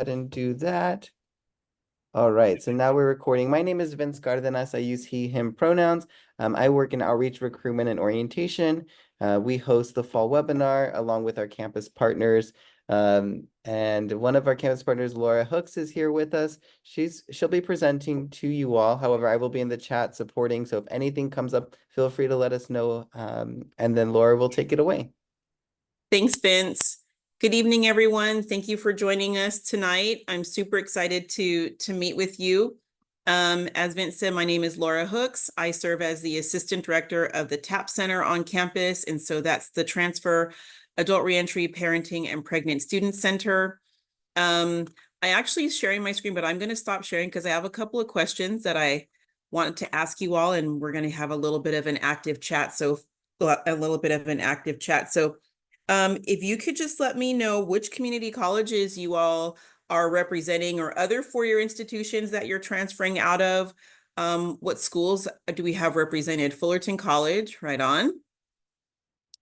and do that. All right, so now we're recording. My name is Vince Cardenas. I use he, him pronouns. I work in outreach, recruitment, and orientation. We host the fall webinar along with our campus partners. And one of our campus partners, Laura Hooks, is here with us. She'll be presenting to you all. However, I will be in the chat supporting. So if anything comes up, feel free to let us know. And then Laura will take it away. Thanks, Vince. Good evening, everyone. Thank you for joining us tonight. I'm super excited to meet with you. As Vince said, my name is Laura Hooks. I serve as the Assistant Director of the TAP Center on campus, and so that's the Transfer Adult Reentry Parenting and Pregnant Student Center. I actually sharing my screen, but I'm going to stop sharing because I have a couple of questions that I wanted to ask you all, and we're going to have a little bit of an active chat. So if you could just let me know which community colleges you all are representing or other four-year institutions that you're transferring out of. What schools do we have represented? Fullerton College, right on.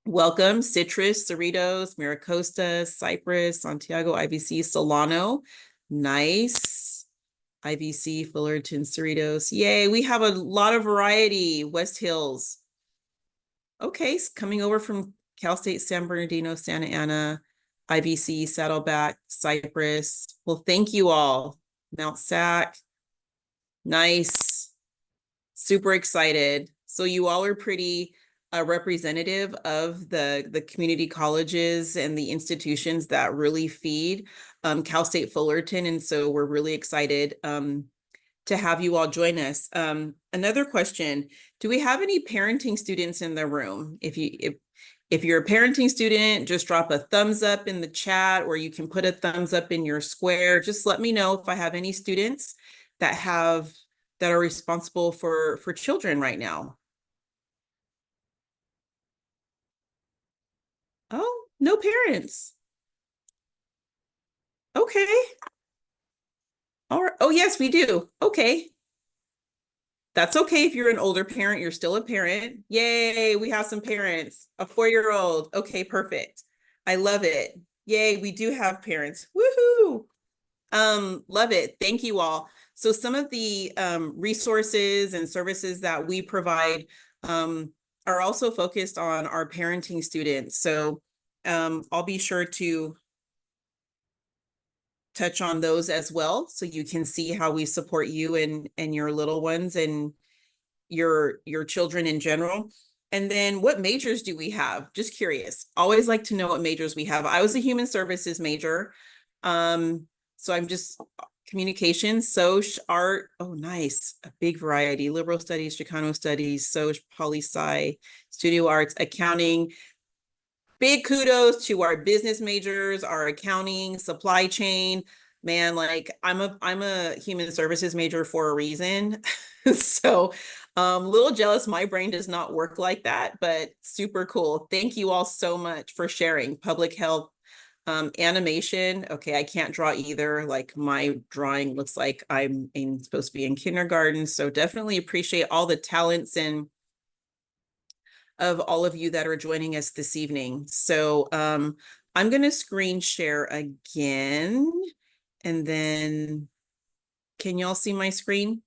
Welcome, Citrus, Cerritos, Miracosta, Cypress, Santiago, IVC, Solano. Nice. IVC, Fullerton, Cerritos. Yay, we have a lot of variety. West Hills. Okay, coming over from Cal State San Bernardino, Santa Ana, IVC, Saddleback, Cypress. Well, thank you all. Mount Sac. Nice. Super excited. So you all are pretty representative of the community colleges and the institutions that really feed Cal State Fullerton. And so we're really excited to have you all join us. Another question, do we have any parenting students in the room? If you're a parenting student, just drop a thumbs up in the chat, or you can put a thumbs up in your square. Just let me know if I have any students that are responsible for children right now. Oh, no parents. Okay. All right. Oh, yes, we do. Okay. That's okay if you're an older parent, you're still a parent. Yay, we have some parents. A 4-year-old. Okay, perfect. I love it. Yay, we do have parents. Woohoo! Love it. Thank you all. So some of the resources and services that we provide are also focused on our parenting students. So I'll be sure to touch on those as well, so you can see how we support you and your little ones and your children in general. And then what majors do we have? Just curious. Always like to know what majors we have. I was a human services major. So I'm just communications, soc, art. Oh, nice. A big variety. Liberal studies, Chicano studies, soc, poli-sci, studio arts, accounting. Big kudos to our business majors, our accounting, supply chain. Man, like I'm a human services major for a reason. So little jealous my brain does not work like that, but super cool. Thank you all so much for sharing. Public health, animation. Okay, I can't draw either. Like my drawing looks like I'm supposed to be in kindergarten. So definitely appreciate all the talents and of all of you that are joining us this evening. So I'm going to screen share again, and then can y'all see my screen?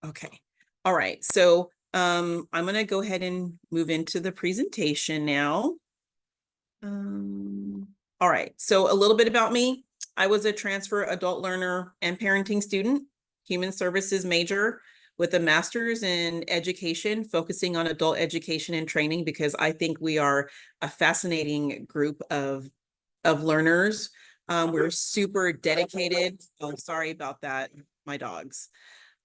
Okay. All right. So I'm going to go ahead and move into the presentation now. All right. So a little bit about me. I was a transfer adult learner and parenting student, human services major with a master's in education, focusing on adult education and training, because I think we are a fascinating group of learners. We're super dedicated. Oh, sorry about that, my dogs.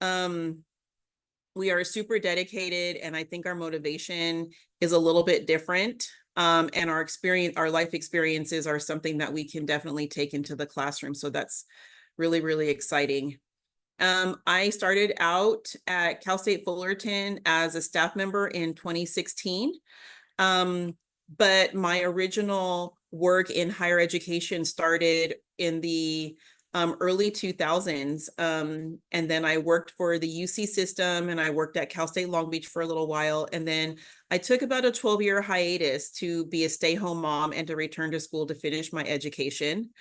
We are super dedicated, and I think our motivation is a little bit different. And our life experiences are something that we can definitely take into the classroom. So that's really, really exciting. I started out at Cal State Fullerton as a staff member in 2016. But my original work in higher education started in the early 2000s. And then I worked for the UC system, and I worked at Cal State Long Beach for a little while. And then I took about a 12-year hiatus to be a stay-home mom and to return to school to finish my education.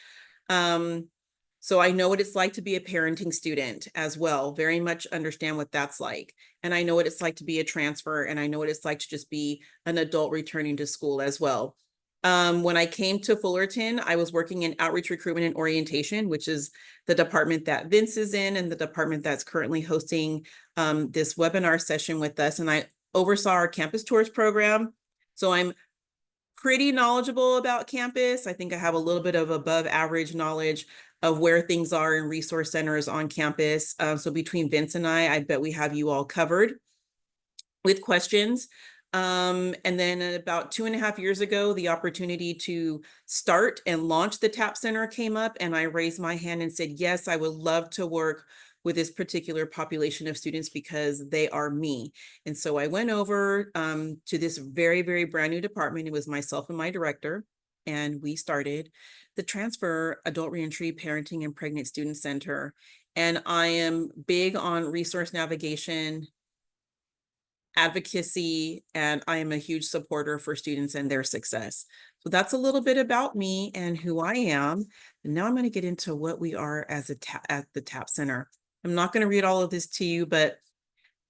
So I know what it's like to be a parenting student as well, very much understand what that's like. And I know what it's like to be a transfer, and I know what it's like to just be an adult returning to school as well. When I came to Fullerton, I was working in outreach, recruitment, and orientation, which is the department that Vince is in and the department that's currently hosting this webinar session with us. And I oversaw our campus tours program. So I'm pretty knowledgeable about campus. I think I have a little bit of above average knowledge of where things are in resource centers on campus. So between Vince and I bet we have you all covered with questions. And then about 2.5 years ago, the opportunity to start and launch the TAP Center came up, and I raised my hand and said, yes, I would love to work with this particular population of students because they are me. And so I went over to this very, very brand new department. It was myself and my director, and we started the Transfer Adult Reentry Parenting and Pregnant Student Center. And I am big on resource navigation, advocacy, and I am a huge supporter for students and their success. So that's a little bit about me and who I am. And now I'm going to get into what we are as at the TAP Center. I'm not going to read all of this to you, but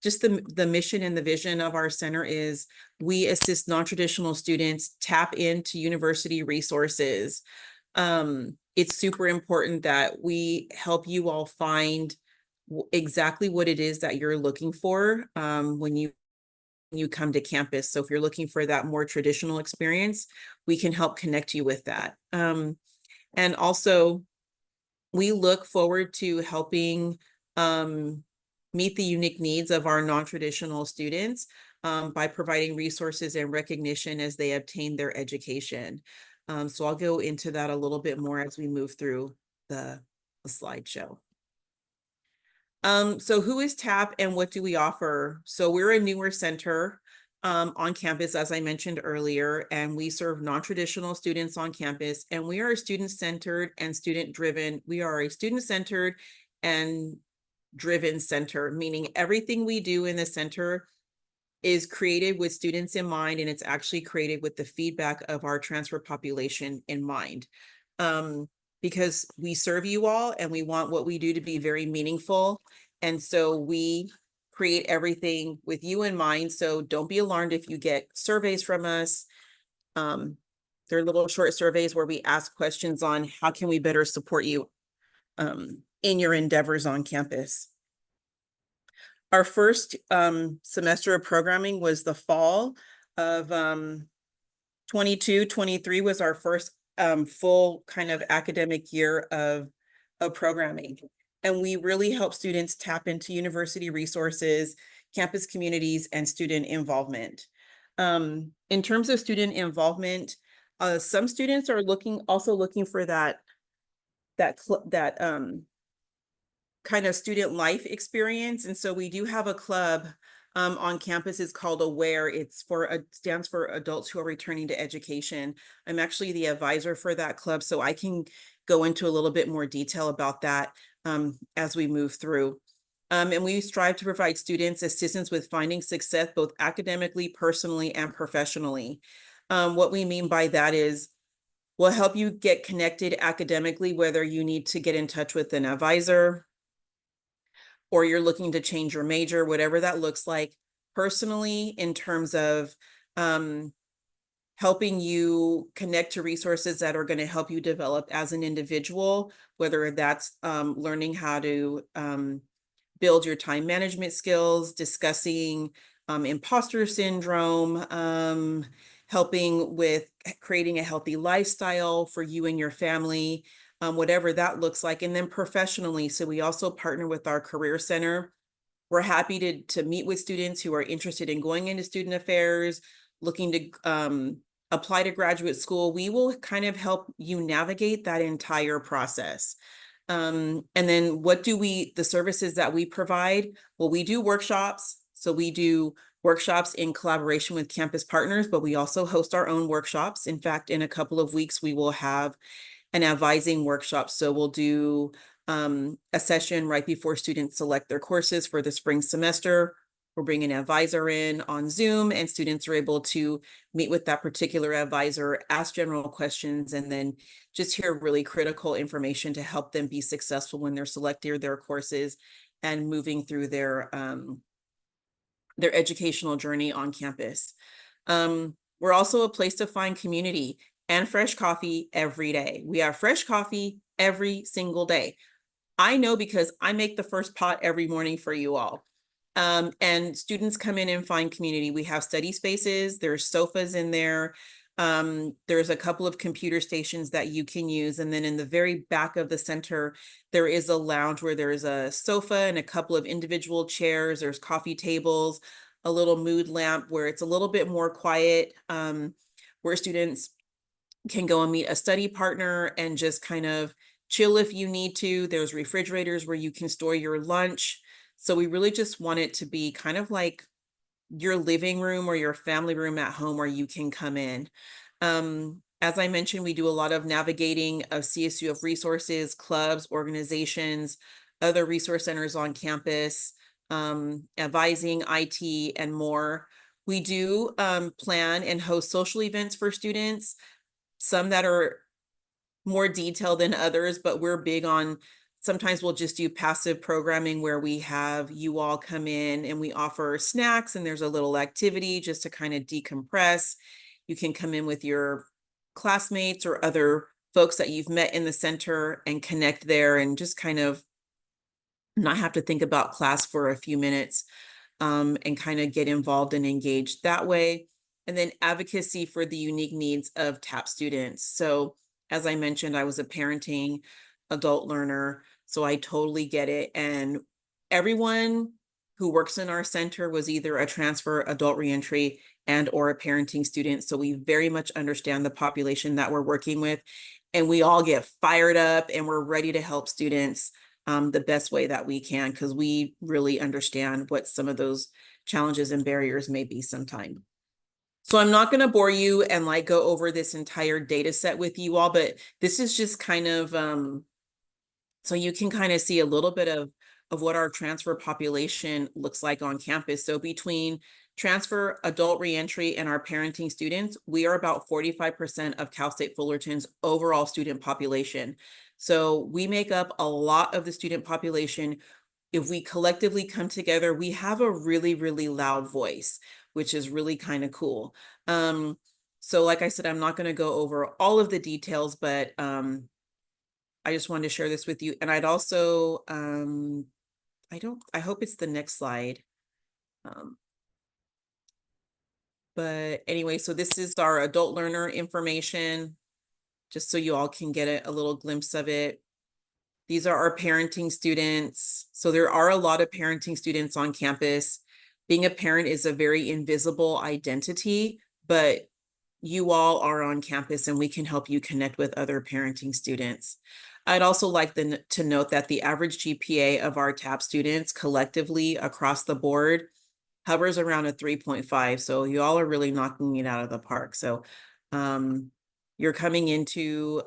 just the mission and the vision of our center is we assist non-traditional students tap into university resources. It's super important that we help you all find exactly what it is that you're looking for when you come to campus. So if you're looking for that more traditional experience, we can help connect you with that. And also, we look forward to helping meet the unique needs of our non-traditional students by providing resources and recognition as they obtain their education. So I'll go into that a little bit more as we move through the slideshow. So who is TAP and what do we offer? So we're a newer center on campus, as I mentioned earlier, and we serve non-traditional students on campus, and we are student-centered and student-driven. We are a student-centered and driven center, meaning everything we do in the center is created with students in mind, and it's actually created with the feedback of our transfer population in mind. Because we serve you all and we want what we do to be very meaningful. And so we create everything with you in mind. So don't be alarmed if you get surveys from us. They're little short surveys where we ask questions on how can we better support you in your endeavors on campus. Our first semester of programming was the fall of 22-23 was our first full kind of academic year of programming. And we really help students tap into university resources, campus communities, and student involvement. In terms of student involvement, some students are also looking for that kind of student life experience. And so we do have a club on campus. It's called AWARE. Stands for Adults Who Are Returning to Education. I'm actually the advisor for that club, so I can go into a little bit more detail about that as we move through. And we strive to provide students assistance with finding success, both academically, personally, and professionally. What we mean by that is we'll help you get connected academically, whether you need to get in touch with an advisor, or you're looking to change your major, whatever that looks like. Personally, in terms of helping you connect to resources that are going to help you develop as an individual, whether that's learning how to build your time management skills, discussing imposter syndrome, helping with creating a healthy lifestyle for you and your family, whatever that looks like. And then professionally, so we also partner with our career center. We're happy to meet with students who are interested in going into student affairs, looking to apply to graduate school. We will kind of help you navigate that entire process. And then the services that we provide? Well, we do workshops. So we do workshops in collaboration with campus partners, but we also host our own workshops. In fact, in a couple of weeks, we will have an advising workshop. So we'll do a session right before students select their courses for the spring semester. We're bringing an advisor in on Zoom, and students are able to meet with that particular advisor, ask general questions, and then just hear really critical information to help them be successful when they're selecting their courses and moving through their educational journey on campus. We're also a place to find community and fresh coffee every day. We have fresh coffee every single day. I know because I make the first pot every morning for you all. And students come in and find community. We have study spaces, there's sofas in there. There's a couple of computer stations that you can use. And then in the very back of the center, there is a lounge where there's a sofa and a couple of individual chairs. There's coffee tables, a little mood lamp where it's a little bit more quiet, where students can go and meet a study partner and just kind of chill if you need to. There's refrigerators where you can store your lunch. So we really just want it to be kind of like your living room or your family room at home where you can come in. As I mentioned, we do a lot of navigating of CSUF resources, clubs, organizations, other resource centers on campus, advising, IT, and more. We do plan and host social events for students, some that are more detailed than others, but we're big on, sometimes we'll just do passive programming where we have you all come in and we offer snacks and there's a little activity just to kind of decompress. You can come in with your classmates or other folks that you've met in the center and connect there and just kind of not have to think about class for a few minutes, and kind of get involved and engaged that way. And then advocacy for the unique needs of TAP students. So as I mentioned, I was a parenting adult learner, so I totally get it. And everyone who works in our center was either a transfer, adult reentry, and or a parenting student. So we very much understand the population that we're working with, and we all get fired up and we're ready to help students the best way that we can, because we really understand what some of those challenges and barriers may be sometime. So I'm not going to bore you and like go over this entire data set with you all, but this is just kind of so you can kind of see a little bit of what our transfer population looks like on campus. So between transfer, adult reentry, and our parenting students, we are about 45% of Cal State Fullerton's overall student population. So we make up a lot of the student population. If we collectively come together, we have a really, really loud voice, which is really kind of cool. So like I said, I'm not going to go over all of the details, but I just wanted to share this with you. And I'd also, I hope it's the next slide. But anyway, so this is our adult learner information, just so you all can get a little glimpse of it. These are our parenting students. So there are a lot of parenting students on campus. Being a parent is a very invisible identity, but you all are on campus and we can help you connect with other parenting students. I'd also like to note that the average GPA of our TAP students collectively across the board hovers around a 3.5. So you all are really knocking it out of the park. So you're coming into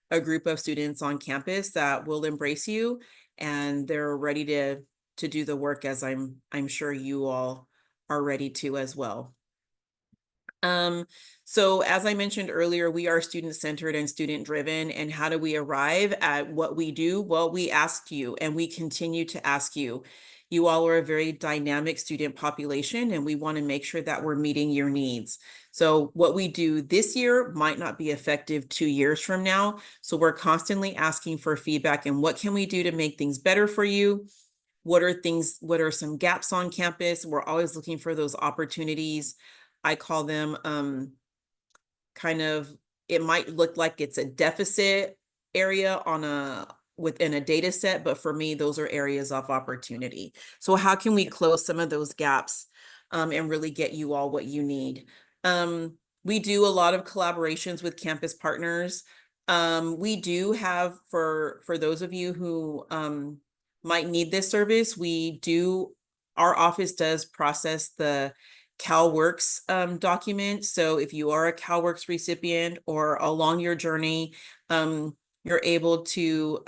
a group of students on campus that will embrace you, and they're ready to do the work, as I'm sure you all are ready to as well. So as I mentioned earlier, we are student-centered and student-driven. And how do we arrive at what we do? Well, we asked you, and we continue to ask you. You all are a very dynamic student population, and we want to make sure that we're meeting your needs. So what we do this year might not be effective 2 years from now. So we're constantly asking for feedback and what can we do to make things better for you? What are some gaps on campus? We're always looking for those opportunities. I call them kind of, it might look like it's a deficit area within a data set, but for me, those are areas of opportunity. So how can we close some of those gaps and really get you all what you need? We do a lot of collaborations with campus partners. We do have, for those of you who might need this service, our office does process the CalWORKs document. So if you are a CalWORKs recipient or along your journey, you're able to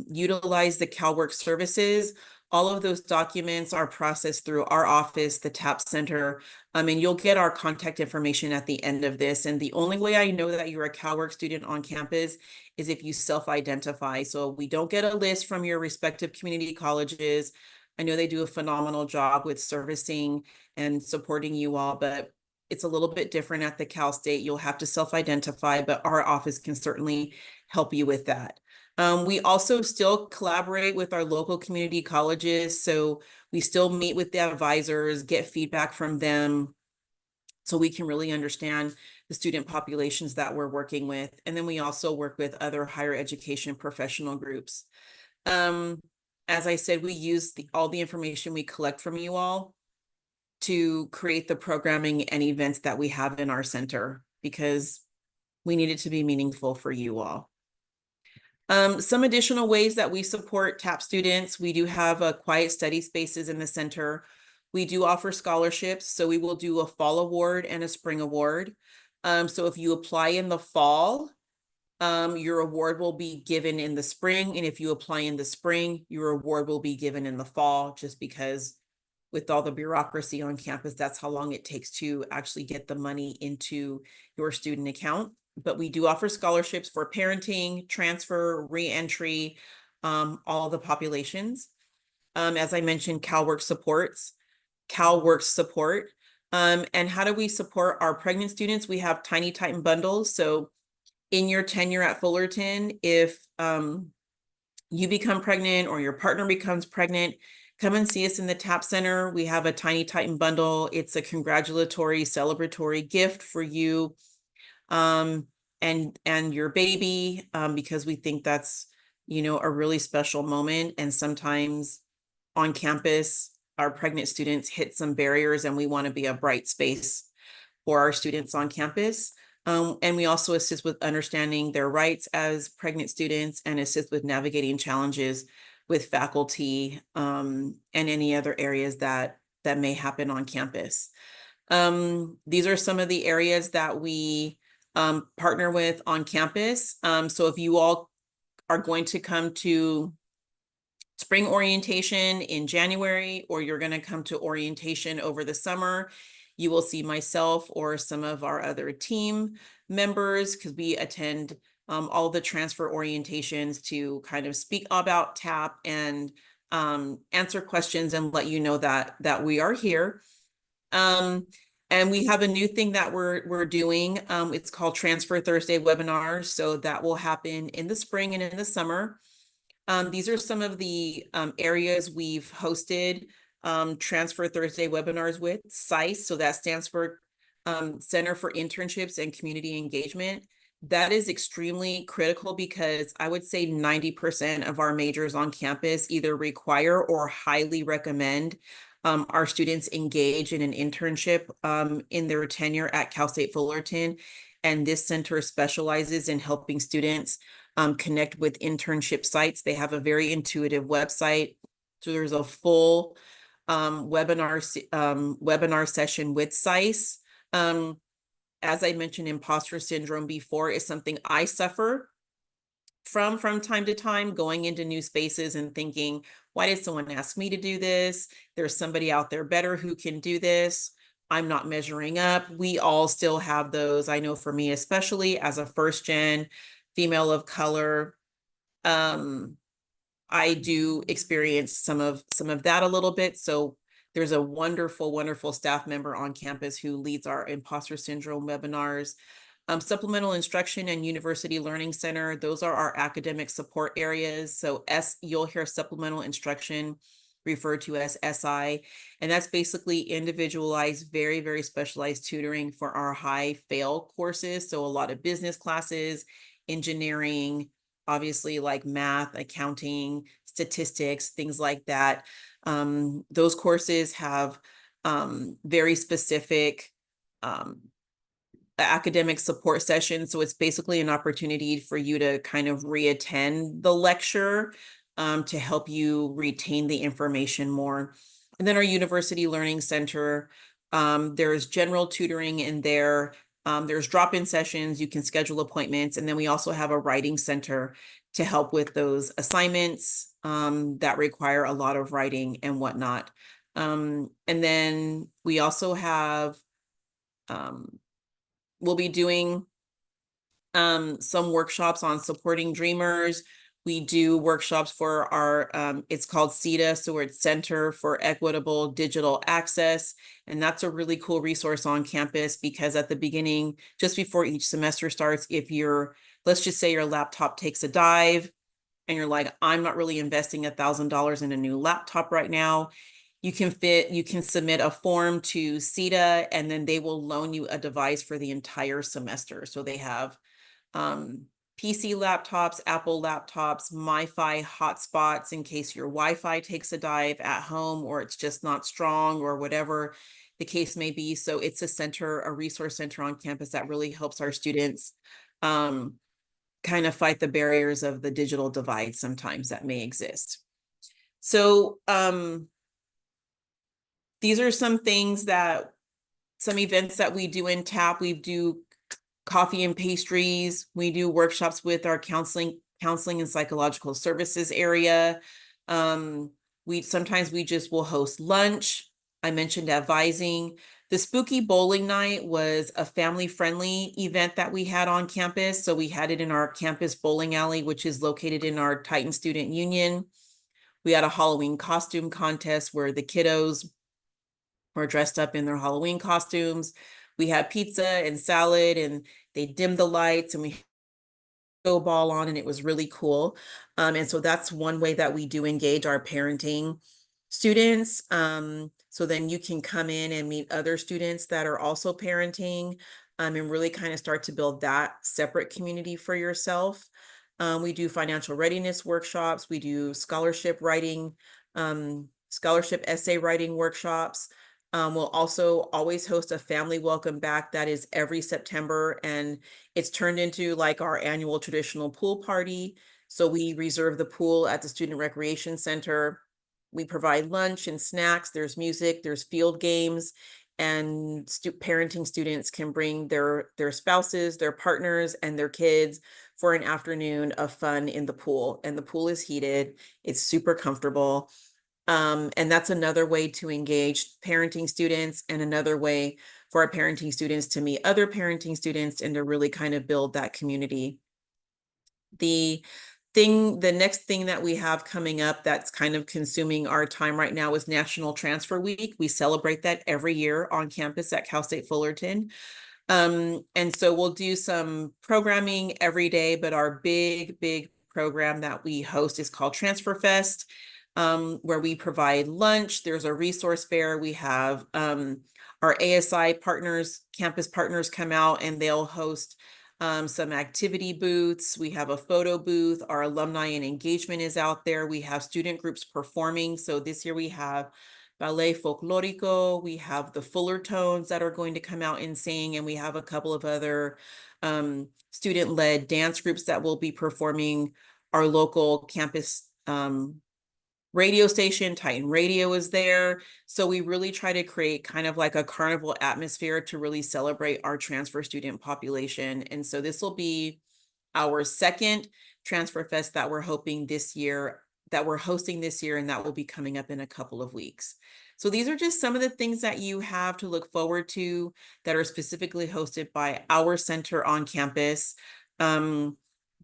utilize the CalWORK services. All of those documents are processed through our office, the TAP Center, and you'll get our contact information at the end of this. And the only way I know that you're a CalWORK student on campus is if you self-identify. So we don't get a list from your respective community colleges. I know they do a phenomenal job with servicing and supporting you all, but it's a little bit different at the Cal State. You'll have to self-identify, but our office can certainly help you with that. We also still collaborate with our local community colleges. So we still meet with the advisors, get feedback from them, so we can really understand the student populations that we're working with. And then we also work with other higher education professional groups. As I said, we use all the information we collect from you all to create the programming and events that we have in our center, because we need it to be meaningful for you all. Some additional ways that we support TAP students: we do have quiet study spaces in the center. We do offer scholarships, so we will do a fall award and a spring award. So if you apply in the fall, your award will be given in the spring, and if you apply in the spring, your award will be given in the fall, just because with all the bureaucracy on campus, that's how long it takes to actually get the money into your student account. But we do offer scholarships for parenting, transfer, reentry, all the populations. As I mentioned, CalWORK support. And how do we support our pregnant students? We have Tiny Titan bundles. So in your tenure at Fullerton, if you become pregnant or your partner becomes pregnant, come and see us in the TAP Center. We have a Tiny Titan bundle. It's a congratulatory, celebratory gift for you and your baby, because we think that's, a really special moment. And sometimes on campus, our pregnant students hit some barriers, and we want to be a bright space for our students on campus. And we also assist with understanding their rights as pregnant students, and assist with navigating challenges with faculty and any other areas that may happen on campus. These are some of the areas that we partner with on campus. So if you all are going to come to spring orientation in January, or you're going to come to orientation over the summer, you will see myself or some of our other team members, because we attend all the transfer orientations to kind of speak about TAP and answer questions and let you know that we are here. And we have a new thing that we're doing. It's called Transfer Thursday webinars. So that will happen in the spring and in the summer. These are some of the areas we've hosted Transfer Thursday webinars with: CICE. So that stands for Center for Internships and Community Engagement. That is extremely critical, because I would say 90% of our majors on campus either require or highly recommend our students engage in an internship in their tenure at Cal State Fullerton. And this center specializes in helping students connect with internship sites. They have a very intuitive website. So there's a full webinar session with CICE. As I mentioned, imposter syndrome before is something I suffer from time to time, going into new spaces and thinking, why did someone ask me to do this? There's somebody out there better who can do this. I'm not measuring up. We all still have those. I know for me, especially as a first gen female of color, I do experience some of that a little bit. So there's a wonderful, wonderful staff member on campus who leads our imposter syndrome webinars. Supplemental Instruction and University Learning Center, those are our academic support areas. So you'll hear supplemental instruction referred to as SI, and that's basically individualized, very, very specialized tutoring for our high fail courses. So a lot of business classes, engineering, obviously like math, accounting, statistics, things like that. Those courses have very specific academic support sessions. So it's basically an opportunity for you to kind of reattend the lecture to help you retain the information more. And then our University Learning Center, there's general tutoring in there. There's drop-in sessions, you can schedule appointments, and then we also have a writing center to help with those assignments that require a lot of writing and whatnot. And then we also have, we'll be doing some workshops on supporting dreamers. We do workshops for our, it's called CEDA, so it's Center for Equitable Digital Access. And that's a really cool resource on campus because at the beginning, just before each semester starts, if you're, let's just say your laptop takes a dive and you're like, I'm not really investing $1,000 in a new laptop right now, you can submit a form to CEDA and then they will loan you a device for the entire semester. So they have PC laptops, Apple laptops, MiFi hotspots in case your Wi-Fi takes a dive at home or it's just not strong or whatever the case may be. So it's a center, a resource center on campus that really helps our students kind of fight the barriers of the digital divide sometimes that may exist. So these are some things that, some events that we do in TAP. We do coffee and pastries. We do workshops with our counseling and psychological services area. Sometimes we just will host lunch. I mentioned advising. The Spooky Bowling Night was a family-friendly event that we had on campus. So we had it in our campus bowling alley, which is located in our Titan Student Union. We had a Halloween costume contest where the kiddos were dressed up in their Halloween costumes. We had pizza and salad and they dimmed the lights and we go ball on and it was really cool. And so that's one way that we do engage our parenting students. So then you can come in and meet other students that are also parenting and really kind of start to build that separate community for yourself. We do financial readiness workshops. We do scholarship writing, scholarship essay writing workshops. We'll also always host a family welcome back that is every September, and it's turned into like our annual traditional pool party. So we reserve the pool at the Student Recreation Center. We provide lunch and snacks. There's music, there's field games, and parenting students can bring their spouses, their partners, and their kids for an afternoon of fun in the pool. And the pool is heated. It's super comfortable. And that's another way to engage parenting students and another way for our parenting students to meet other parenting students and to really kind of build that community. The next thing that we have coming up that's kind of consuming our time right now is National Transfer Week. We celebrate that every year on campus at Cal State Fullerton. And so we'll do some programming every day, but our big program that we host is called Transfer Fest. Where we provide lunch. There's a resource fair. We have our ASI partners, campus partners come out and they'll host some activity booths. We have a photo booth. Our alumni and engagement is out there. We have student groups performing. So this year we have Ballet Folklorico. We have the Fuller Tones that are going to come out and sing. And we have a couple of other student-led dance groups that will be performing. Our local campus radio station, Titan Radio, is there. So we really try to create kind of like a carnival atmosphere to really celebrate our transfer student population. And so this will be our second Transfer Fest that we're hosting this year, and that will be coming up in a couple of weeks. So these are just some of the things that you have to look forward to that are specifically hosted by our center on campus.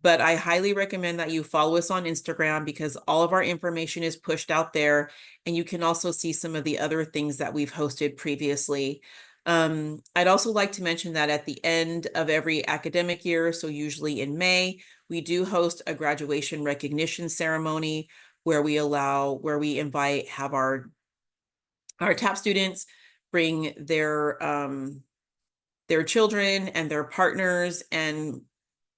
But I highly recommend that you follow us on Instagram because all of our information is pushed out there. And you can also see some of the other things that we've hosted previously. I'd also like to mention that at the end of every academic year, so usually in May, we do host a graduation recognition ceremony where we have our TAP students bring their children and their partners and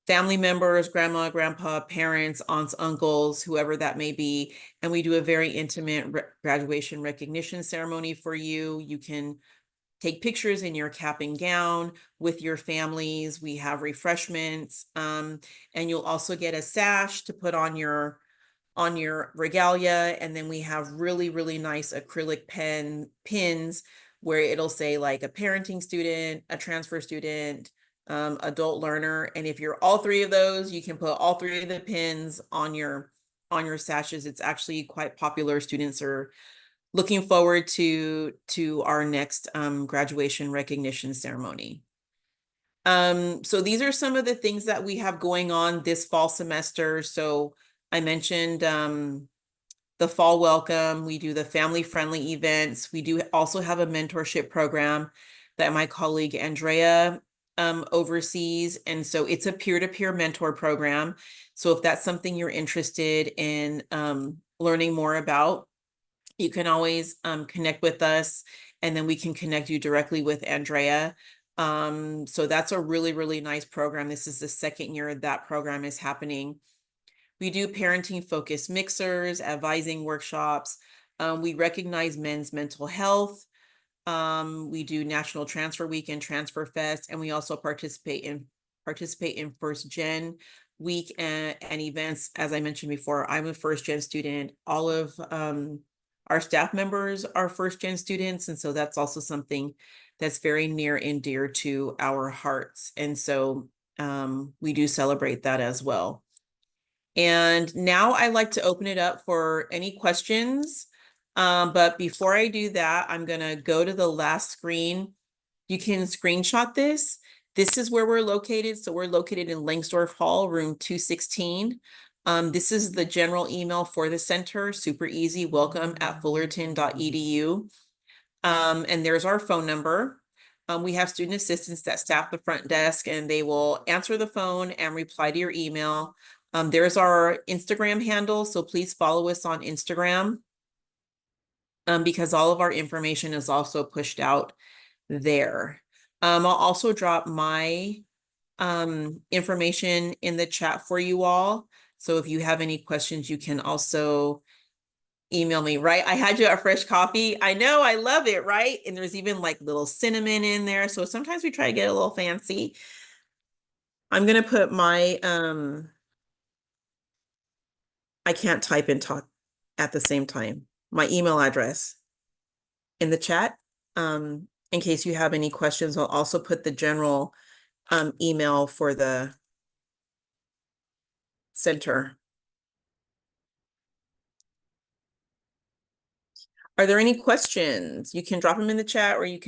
family members, grandma, grandpa, parents, aunts, uncles, whoever that may be. And we do a very intimate graduation recognition ceremony for you. You can take pictures in your cap and gown with your families. We have refreshments, and you'll also get a sash to put on your regalia. And then we have really nice acrylic pins where it'll say like a parenting student, a transfer student, adult learner. And if you're all three of those, you can put all three of the pins on your sashes. It's actually quite popular. Students are looking forward to our next graduation recognition ceremony. So these are some of the things that we have going on this fall semester. So I mentioned the fall welcome. We do the family-friendly events. We do also have a mentorship program that my colleague Andrea oversees. And so it's a peer-to-peer mentor program. So if that's something you're interested in learning more about, you can always connect with us, and then we can connect you directly with Andrea. So that's a really, really nice program. This is the second year that program is happening. We do parenting focused mixers, advising workshops. We recognize men's mental health. We do National Transfer Week and Transfer Fest, and we also participate in First Gen Week and events. As I mentioned before, I'm a First Gen student. All of our staff members are First Gen students, and so that's also something that's very near and dear to our hearts. And so we do celebrate that as well. And now I'd like to open it up for any questions. But before I do that, I'm gonna go to the last screen. You can screenshot this. This is where we're located. So we're located in Langsdorff Hall, room 216. This is the general email for the center, super easy, welcome@fullerton.edu. And there's our phone number. We have student assistants that staff the front desk, and they will answer the phone and reply to your email. There's our Instagram handle, so please follow us on Instagram because all of our information is also pushed out there. I'll also drop my information in the chat for you all. So if you have any questions, you can also email me, right? I had you a fresh coffee. I know, I love it, right? And there's even like little cinnamon in there. So sometimes we try to get a little fancy. I'm gonna put my I can't type and talk at the same time. My email address in the chat. In case you have any questions, I'll also put the general email for the center. Are there any questions? You can drop them in the chat, or you can